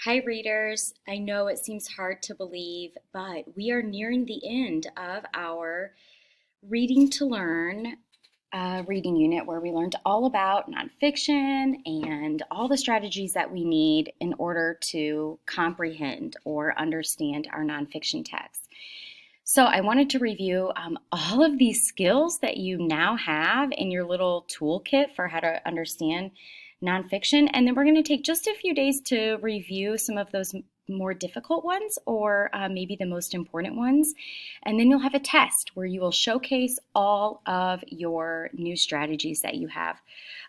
Hi, readers. I know it seems hard to believe, but we are nearing the end of our Reading to Learn reading unit where we learned all about nonfiction and all the strategies that we need in order to comprehend or understand our nonfiction text. So, I wanted to review all of these skills that you now have in your little toolkit for how to understand nonfiction. And then we're going to take just a few days to review some of those more difficult ones or maybe the most important ones. And then you'll have a test where you will showcase all of your new strategies that you have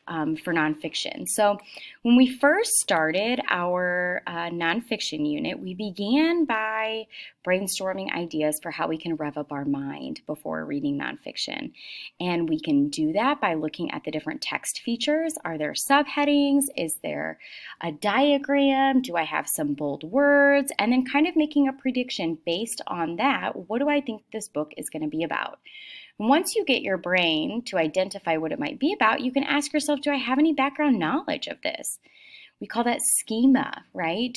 for nonfiction. So, when we first started our nonfiction unit, we began by brainstorming ideas for how we can rev up our mind before reading nonfiction. And we can do that by looking at the different text features. Are there subheadings? Is there a diagram? Do I have some bold words? And then kind of making a prediction based on that. What do I think this book is going to be about? Once you get your brain to identify what it might be about, you can ask yourself, do I have any background knowledge of this? We call that schema, right?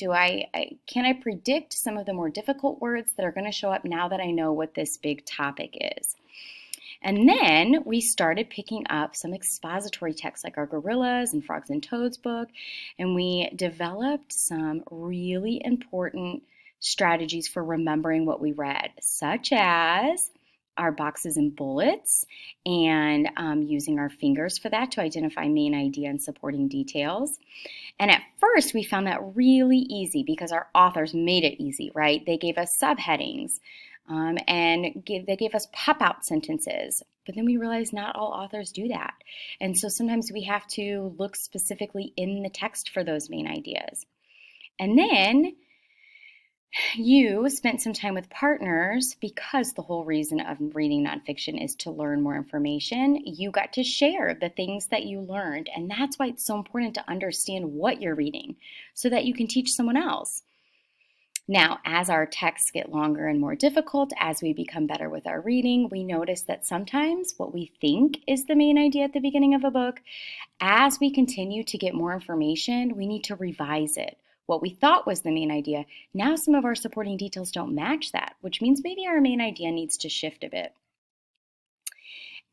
Can I predict some of the more difficult words that are going to show up now that I know what this big topic is? And then we started picking up some expository texts like our Gorillas and Frogs and Toads book, and we developed some really important strategies for remembering what we read, such as our boxes and bullets and using our fingers for that to identify main idea and supporting details. And at first, we found that really easy because our authors made it easy, right? They gave us subheadings they gave us pop-out sentences. But then we realized not all authors do that. And so sometimes we have to look specifically in the text for those main ideas. And then you spent some time with partners because the whole reason of reading nonfiction is to learn more information. You got to share the things that you learned, and that's why it's so important to understand what you're reading so that you can teach someone else. Now, as our texts get longer and more difficult, as we become better with our reading, we notice that sometimes what we think is the main idea at the beginning of a book, as we continue to get more information, we need to revise it. What we thought was the main idea, now some of our supporting details don't match that, which means maybe our main idea needs to shift a bit.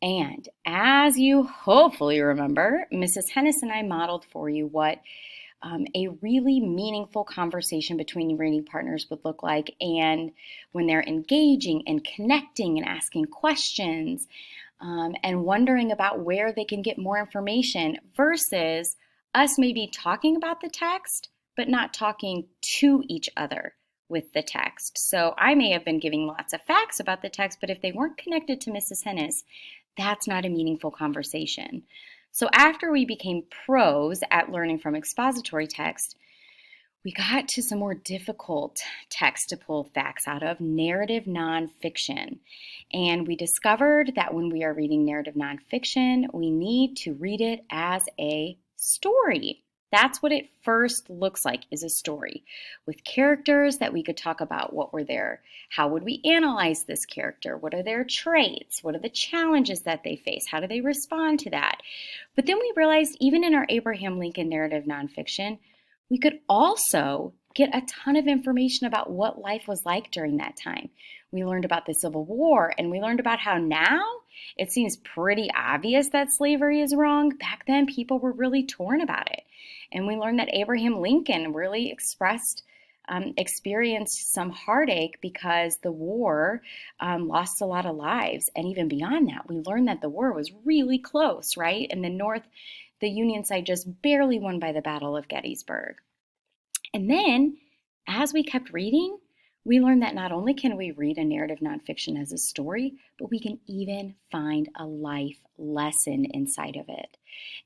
And as you hopefully remember, Mrs. Hennis and I modeled for you what a really meaningful conversation between reading partners would look like, and when they're engaging and connecting and asking questions and wondering about where they can get more information versus us maybe talking about the text but not talking to each other with the text. So I may have been giving lots of facts about the text, but if they weren't connected to Mrs. Hennis, that's not a meaningful conversation. So after we became pros at learning from expository text, we got to some more difficult text to pull facts out of, narrative nonfiction. And we discovered that when we are reading narrative nonfiction, we need to read it as a story. That's what it first looks like, is a story with characters that we could talk about. What were their, how would we analyze this character? What are their traits? What are the challenges that they face? How do they respond to that? But then we realized even in our Abraham Lincoln narrative nonfiction, we could also get a ton of information about what life was like during that time. We learned about the Civil War, and we learned about how now it seems pretty obvious that slavery is wrong. Back then, people were really torn about it. And we learned that Abraham Lincoln really experienced some heartache because the war lost a lot of lives. And even beyond that, we learned that the war was really close, right? In the North, the Union side just barely won by the Battle of Gettysburg. And then, as we kept reading, we learned that not only can we read a narrative nonfiction as a story, but we can even find a life lesson inside of it.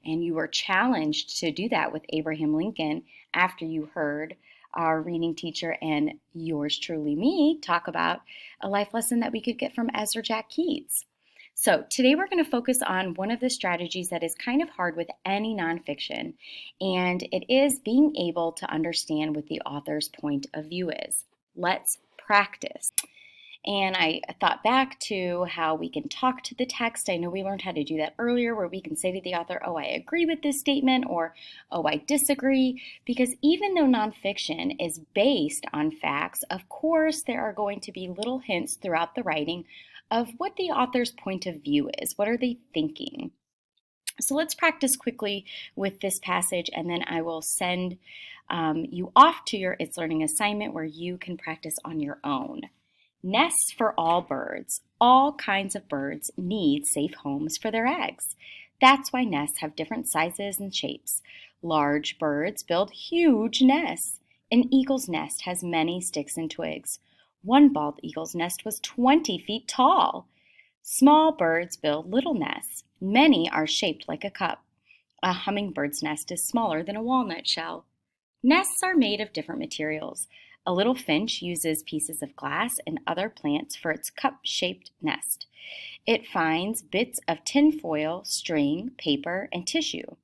And you were challenged to do that with Abraham Lincoln after you heard our reading teacher and yours truly, me, talk about a life lesson that we could get from Ezra Jack Keats. So today we're going to focus on one of the strategies that is kind of hard with any nonfiction, and it is being able to understand what the author's point of view is. Let's practice. And I thought back to how we can talk to the text. I know we learned how to do that earlier, where we can say to the author, oh, I agree with this statement, or oh, I disagree. Because even though nonfiction is based on facts, of course, there are going to be little hints throughout the writing of what the author's point of view is. What are they thinking? So let's practice quickly with this passage, and then I will send you off to your It's Learning assignment where you can practice on your own. Nests for all birds. All kinds of birds need safe homes for their eggs. That's why nests have different sizes and shapes. Large birds build huge nests. An eagle's nest has many sticks and twigs. One bald eagle's nest was 20 feet tall. Small birds build little nests. Many are shaped like a cup. A hummingbird's nest is smaller than a walnut shell. Nests are made of different materials. A little finch uses pieces of glass and other plants for its cup-shaped nest. It finds bits of tin foil, string, paper, and tissue.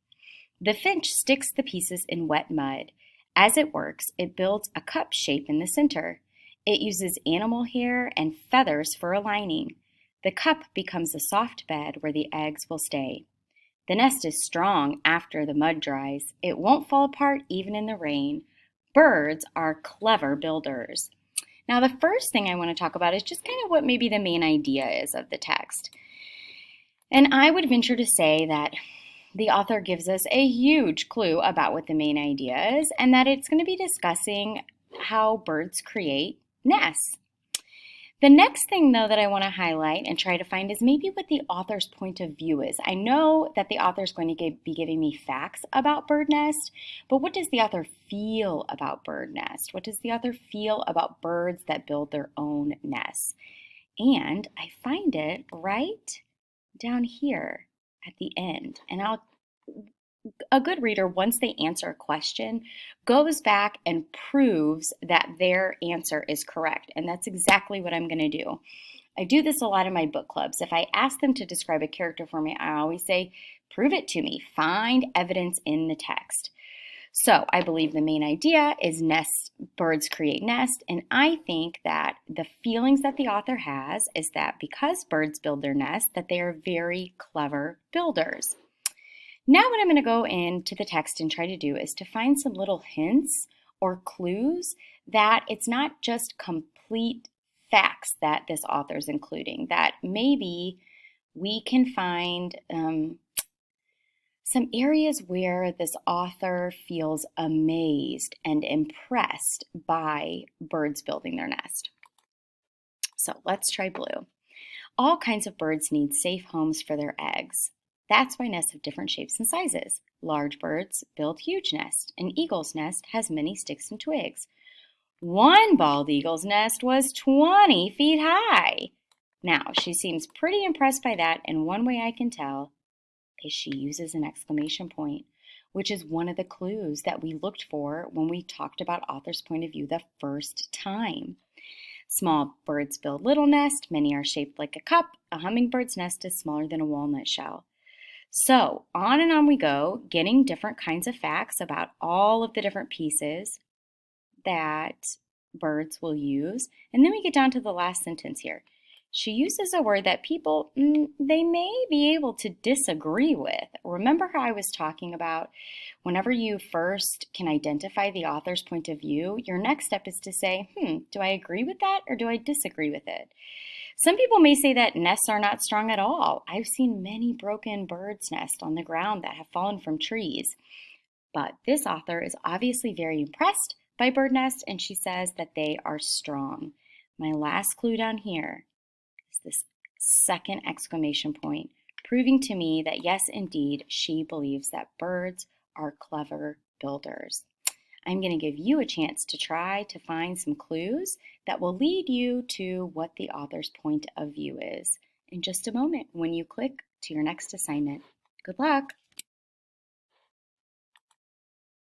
The finch sticks the pieces in wet mud. As it works, it builds a cup shape in the center. It uses animal hair and feathers for a lining. The cup becomes a soft bed where the eggs will stay. The nest is strong after the mud dries. It won't fall apart even in the rain. Birds are clever builders. Now, the first thing I want to talk about is just kind of what maybe the main idea is of the text. And I would venture to say that the author gives us a huge clue about what the main idea is, and that it's going to be discussing how birds create nests. The next thing, though, that I want to highlight and try to find is maybe what the author's point of view is. I know that the author is going to be giving me facts about bird nest, but what does the author feel about bird nest? What does the author feel about birds that build their own nests? And I find it right down here at the end. And a good reader, once they answer a question, goes back and proves that their answer is correct. And that's exactly what I'm going to do. I do this a lot in my book clubs. If I ask them to describe a character for me, I always say, prove it to me. Find evidence in the text. So I believe the main idea is birds create nest. And I think that the feelings that the author has is that because birds build their nest, that they are very clever builders. Now what I'm going to go into the text and try to do is to find some little hints or clues that it's not just complete facts that this author is including, that maybe we can find some areas where this author feels amazed and impressed by birds building their nest. So let's try blue. All kinds of birds need safe homes for their eggs. That's why nests have different shapes and sizes. Large birds build huge nests. An eagle's nest has many sticks and twigs. One bald eagle's nest was 20 feet high. Now, she seems pretty impressed by that, and one way I can tell is she uses an exclamation point, which is one of the clues that we looked for when we talked about author's point of view the first time. Small birds build little nests. Many are shaped like a cup. A hummingbird's nest is smaller than a walnut shell. So on and on we go, getting different kinds of facts about all of the different pieces that birds will use. And then we get down to the last sentence here. She uses a word that people, they may be able to disagree with. Remember how I was talking about whenever you first can identify the author's point of view, your next step is to say, do I agree with that or do I disagree with it? Some people may say that nests are not strong at all. I've seen many broken birds' nests on the ground that have fallen from trees. But this author is obviously very impressed by bird nests, and she says that they are strong. My last clue down here is this second exclamation point, proving to me that yes, indeed, she believes that birds are clever builders. I'm going to give you a chance to try to find some clues that will lead you to what the author's point of view is in just a moment when you click to your next assignment. Good luck!